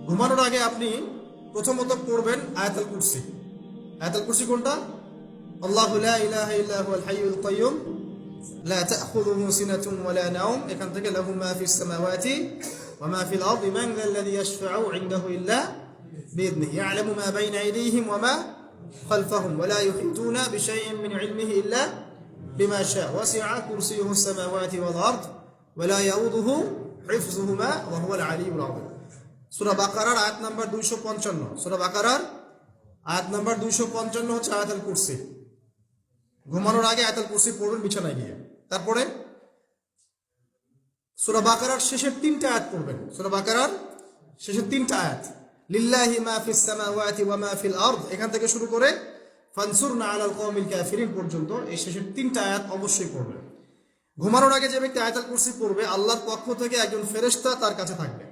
ঘুমানোর আগে আপনি প্রথমত পড়বেন আয়াতুল কুরসি। আয়াতুল কুরসি কোনটা? আল্লাহু লা ইলাহা ইল্লা হুয়াল হাইয়ুল কাইয়্যুম লা তাখুযুহু সিনাতুন ওয়া লা নাওম, এখান থেকে লাহু মা ফিস সামাওয়াতি ওয়া মা ফিল আরদি মান যাল্লাযী ইয়াশফা'ু ইনদাহু ইল্লা বিইذনিহি ইয়া'লামু মা বাইনা আইদিহিম ওয়া মা খালফাহুম ওয়া লা ইউহিতুনা বিশাইইন মিন ইলমিহি ইল্লা বিমা শা'a ওয়াসি'a কুরসিয়ুহু সামাওয়াতি ওয়াল আরদ ওয়া লা ইয়াউদুহু হিফযুহুমা ওয়া হুয়াল আলিয়্যুল আযীম। সূরা বাকারার আয়াত নাম্বার 255। সূরা বাকারার আয়াত নাম্বার 255 হচ্ছে আয়াতুল কুরসি। ঘুমানোর আগে আয়াতুল কুরসি পড়বেন বিছানায় গিয়ে। তারপরে সূরা বাকারার শেষের 3টা আয়াত পড়বেন। সূরা বাকারার শেষের 3টা আয়াত, লিল্লাহি মা ফিস সামাওয়াতি ওয়া মা ফিল আরদ, এখান থেকে শুরু করে ফানসুরনা আলাল কওমিল কাফিরিন পর্যন্ত এই শেষের 3টা আয়াত অবশ্যই পড়বেন। ঘুমানোর আগে যে ব্যক্তি আয়াতুল কুরসি পড়বে, আল্লাহর পক্ষ থেকে একজন ফেরেশতা তার কাছে থাকবে।